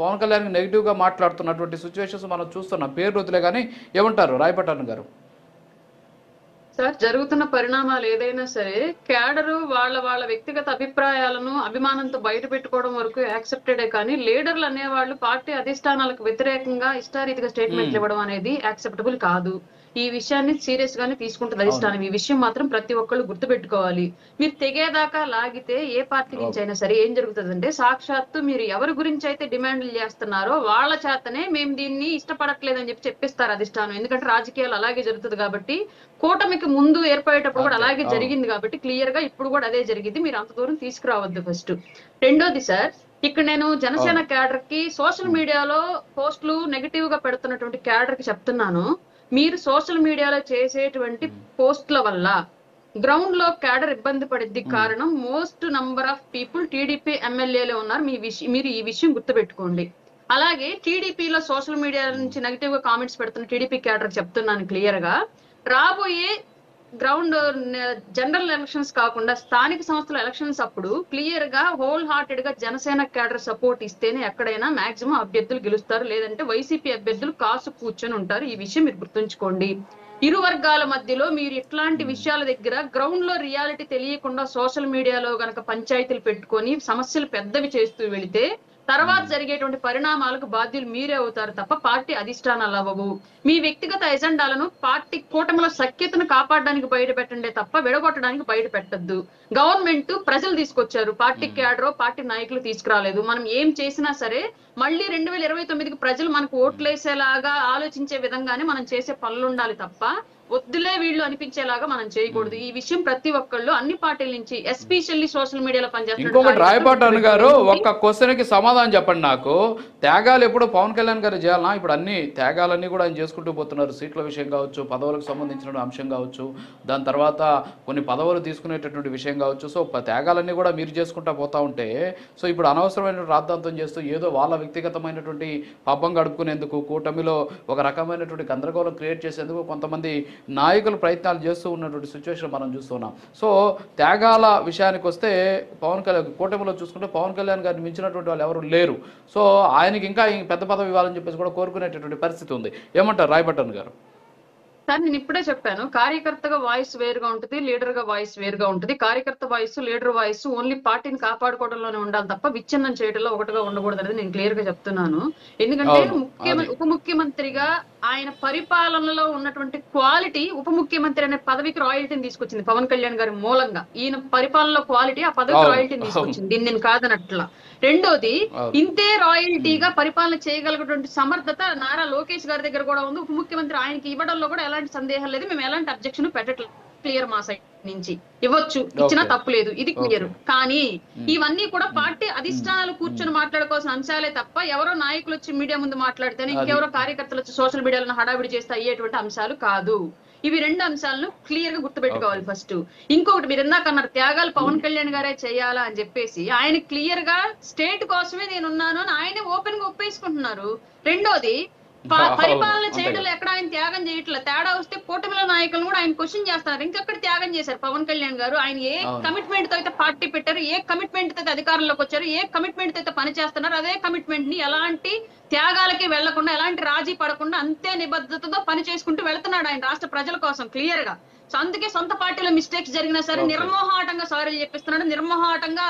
పవన్ కళ్యాణ్ నెగిటివ్గా మాట్లాడుతున్నటువంటి సిచ్యువేషన్స్ మనం చూస్తున్నాం. పేరు వదిలే కానీ ఏమంటారు రాయపట్టాను గారు? సార్, జరుగుతున్న పరిణామాలు ఏదైనా సరే క్యాడరు వాళ్ళ వాళ్ళ వ్యక్తిగత అభిప్రాయాలను అభిమానంతో బయట పెట్టుకోవడం వరకు యాక్సెప్టెడే, కానీ లీడర్లు అనేవాళ్ళు పార్టీ అధిష్టానాలకు వ్యతిరేకంగా ఇష్టారీతిగా స్టేట్మెంట్లు ఇవ్వడం అనేది యాక్సెప్టబుల్ కాదు. ఈ విషయాన్ని సీరియస్ గానే తీసుకుంటుంది అధిష్టానం. ఈ విషయం మాత్రం ప్రతి ఒక్కళ్ళు గుర్తుపెట్టుకోవాలి. మీరు తెగేదాకా లాగితే ఏ పార్టీ నుంచి అయినా సరే ఏం జరుగుతుందంటే, సాక్షాత్తు మీరు ఎవరి గురించి అయితే డిమాండ్లు చేస్తున్నారో వాళ్ళ చేతనే మేము దీన్ని ఇష్టపడట్లేదని చెప్పిస్తారు అధిష్టానం. ఎందుకంటే రాజకీయాలు అలాగే జరుగుతుంది కాబట్టి, కూటమికి ముందు ఏర్పడేటప్పుడు కూడా అలాగే జరిగింది కాబట్టి క్లియర్ గా ఇప్పుడు కూడా అదే జరిగింది. మీరు అంత దూరం తీసుకురావద్దు ఫస్ట్. రెండోది సార్, ఇక్కడ నేను జనసేన క్యాడర్ కి సోషల్ మీడియాలో పోస్టులు నెగిటివ్ గా పెడుతున్నటువంటి క్యాడర్ కి చెప్తున్నాను, మీరు సోషల్ మీడియాలో చేసేటువంటి పోస్టుల వల్ల గ్రౌండ్ లో క్యాడర్ ఇబ్బంది పడిద్ది. కారణం most number of people TDP ఎమ్మెల్యేలే ఉన్నారు. మీరు ఈ విషయం గుర్తుపెట్టుకోండి. అలాగే టీడీపీలో సోషల్ మీడియా నుంచి నెగిటివ్ గా కామెంట్స్ పెడుతున్న టీడీపీ క్యాడర్ చెప్తున్నాను క్లియర్ గా, రాబోయే గ్రౌండ్ జనరల్ ఎలక్షన్స్ కాకుండా స్థానిక సంస్థల ఎలక్షన్స్ అప్పుడు క్లియర్ గా హోల్ హార్టెడ్ గా జనసేన క్యాడర్ సపోర్ట్ ఇస్తేనే ఎక్కడైనా మాక్సిమం అభ్యర్థులు గెలుస్తారు. లేదంటే వైసీపీ అభ్యర్థులు కాసు కూర్చొని ఉంటారు. ఈ విషయం మీరు గుర్తుంచుకోండి. ఇరు వర్గాల మధ్యలో మీరు ఇట్లాంటి విషయాల దగ్గర గ్రౌండ్ లో రియాలిటీ తెలియకుండా సోషల్ మీడియాలో గనక పంచాయతీలు పెట్టుకొని సమస్యలు పెద్దవి చేస్తూ వెళితే తర్వాత జరిగేటువంటి పరిణామాలకు బాధ్యులు మీరే అవుతారు తప్ప పార్టీ అధిష్టానాలు అవ్వవు. మీ వ్యక్తిగత ఎజెండాలను పార్టీ కూటమిలో సఖ్యతను కాపాడడానికి బయట పెట్టండే తప్ప విడగొట్టడానికి బయట పెట్టద్దు. గవర్నమెంట్ ప్రజలు తీసుకొచ్చారు, పార్టీ క్యాడరో పార్టీ నాయకులు తీసుకురాలేదు. మనం ఏం చేసినా సరే మళ్ళీ 2029కి ప్రజలు మనకు ఓట్లేసేలాగా ఆలోచించే విధంగానే మనం చేసే పనులు ఉండాలి తప్ప వద్దులే వీళ్ళు అనిపించేలాగా మనం చేయకూడదు. ఈ విషయం ప్రతి ఒక్కళ్ళు అన్ని పార్టీల నుంచి, ఎస్పెషల్లీ సోషల్ మీడియాలో పనిచేస్తున్నారు. ఇంకొకటి రాయపాటన్ గారు, ఒక్క క్వశ్చన్ కి సమాధానం చెప్పండి నాకు. త్యాగాలు ఎప్పుడు పవన్ కళ్యాణ్ గారు చేయాలన్నా? ఇప్పుడు అన్ని త్యాగాలన్నీ కూడా ఆయన చేసుకుంటూ పోతున్నారు. సీట్ల విషయం కావచ్చు, పదవులకు సంబంధించిన అంశం కావచ్చు, దాని తర్వాత కొన్ని పదవులు తీసుకునేటటువంటి విషయం కావచ్చు. సో త్యాగాలన్నీ కూడా మీరు చేసుకుంటూ పోతా ఉంటే, సో ఇప్పుడు అనవసరమైన రాద్ధాంతం చేస్తూ ఏదో వాళ్ళ వ్యక్తిగతమైనటువంటి పబ్బం గడుపుకునేందుకు, కూటమిలో ఒక రకమైనటువంటి గందరగోళం క్రియేట్ చేసేందుకు కొంతమంది నాయకులు ప్రయత్నాలు చేస్తూ ఉన్నటువంటి సిచ్యువేషన్ మనం చూస్తున్నాం. సో త్యాగాల విషయానికి వస్తే పవన్ కళ్యాణ్ కూటమిలో చూసుకుంటే పవన్ కళ్యాణ్ గారిని మించినటువంటి వాళ్ళు ఎవరు లేరు. సో ఆయనకి ఇంకా పెద్ద పదవి ఇవ్వాలని చెప్పేసి కూడా కోరుకునేటటువంటి పరిస్థితి ఉంది. ఏమంటారు రాయపట్టన్ గారు? సార్, నేను ఇప్పుడే చెప్పాను, కార్యకర్తగా వాయిస్ వేరుగా ఉంటుంది, లీడర్ గా వాయిస్ వేరుగా ఉంటుంది. కార్యకర్త వాయిస్, లీడర్ వాయిస్ ఓన్లీ పార్టీని కాపాడుకోవడంలోనే ఉండాలి తప్ప విచ్ఛిన్నం చేయడంలో ఒకటిగా ఉండకూడదు అనేది నేను క్లియర్ గా చెప్తున్నాను. ఎందుకంటే ఉప ముఖ్యమంత్రిగా ఆయన పరిపాలనలో ఉన్నటువంటి క్వాలిటీ ఉప ముఖ్యమంత్రి అనే పదవికి రాయల్టీని తీసుకొచ్చింది పవన్ కళ్యాణ్ గారి మూలంగా. ఈయన పరిపాలనలో క్వాలిటీ ఆ పదవికి రాయల్టీని తీసుకొచ్చింది, దీన్ని నేను కాదనట్లా. రెండోది, ఇంతే రాయల్టీగా పరిపాలన చేయగలిగినటువంటి సమర్థత నారా లోకేష్ గారి దగ్గర కూడా ఉంది. ఉప ముఖ్యమంత్రి ఆయనకి ఇవ్వడంలో కూడా ఎలాంటి సందేహం లేదు. మేము ఎలాంటి అబ్జెక్షన్ పెట్టట్లేదు, క్లియర్ మా సైడ్ నుంచి. ఇవ్వచ్చు, ఇచ్చినా తప్పు లేదు, ఇది క్లియర్. కానీ ఇవన్నీ కూడా పార్టీ అధిష్టానాలు కూర్చొని మాట్లాడుకోవాల్సిన అంశాలే తప్ప ఎవరో నాయకులు వచ్చి మీడియా ముందు మాట్లాడితేనే, ఇంకెవరో కార్యకర్తలు వచ్చి సోషల్ మీడియాలో హడావిడి చేస్తే అయ్యేటువంటి అంశాలు కాదు. ఇవి రెండు అంశాలను క్లియర్ గా గుర్తుపెట్టుకోవాలి ఫస్ట్. ఇంకొకటి, మీరు ఇందాక అన్నారు త్యాగాలు పవన్ కళ్యాణ్ గారే చేయాలా అని చెప్పేసి, ఆయన క్లియర్ గా స్టేట్ కోసమే నేనున్నాను అని ఆయనే ఓపెన్ గా ఒప్పేసుకుంటున్నారు. రెండోది, పరిపాలన చేయడంలో ఎక్కడ ఆయన త్యాగం చేయట్లేదు. తేడా వస్తే కూటమిలో నాయకులు కూడా ఆయన క్వశ్చన్ చేస్తున్నారు, ఇంకెక్కడ త్యాగం చేశారు పవన్ కళ్యాణ్ గారు? ఆయన ఏ కమిట్మెంట్ తో అయితే పార్టీ పెట్టారు, ఏ కమిట్మెంట్ తో అయితే అధికారంలోకి వచ్చారు, ఏ కమిట్మెంట్ తో అయితే పని చేస్తున్నారు, అదే కమిట్మెంట్ ని ఎలాంటి త్యాగాలకి వెళ్లకుండా, ఎలాంటి రాజీ పడకుండా అంతే నిబద్ధతతో పని చేసుకుంటూ వెళ్తున్నాడు ఆయన రాష్ట్ర ప్రజల కోసం క్లియర్ గా. సో అందుకే సొంత పార్టీలో మిస్టేక్స్ జరిగినా సరే నిర్మోహాటంగా సారీలు చెప్పిస్తున్నాడు, నిర్మోహాటంగా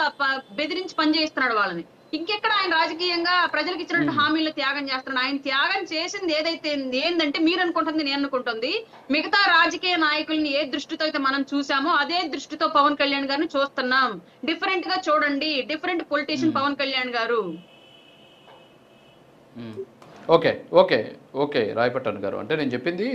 బెదిరించి పనిచేస్తున్నాడు వాళ్ళని. ఇంకెక్కడ ఆయన రాజకీయంగా ప్రజలకు ఇచ్చినట్టు హామీలు త్యాగం చేస్తున్నాడు? ఆయన త్యాగం చేసింది ఏదైతే ఏందంటే, మీరు అనుకుంటుంది, నేను అనుకుంటుంది, మిగతా రాజకీయ నాయకుల్ని ఏ దృష్టితో అయితే మనం చూసామో అదే దృష్టితో పవన్ కళ్యాణ్ గారిని చూస్తున్నాం. డిఫరెంట్ గా చూడండి, డిఫరెంట్ పొలిటీషియన్ పవన్ కళ్యాణ్ గారు. ఓకే ఓకే ఓకే రాయపట్టన్ గారు, అంటే నేను చెప్పింది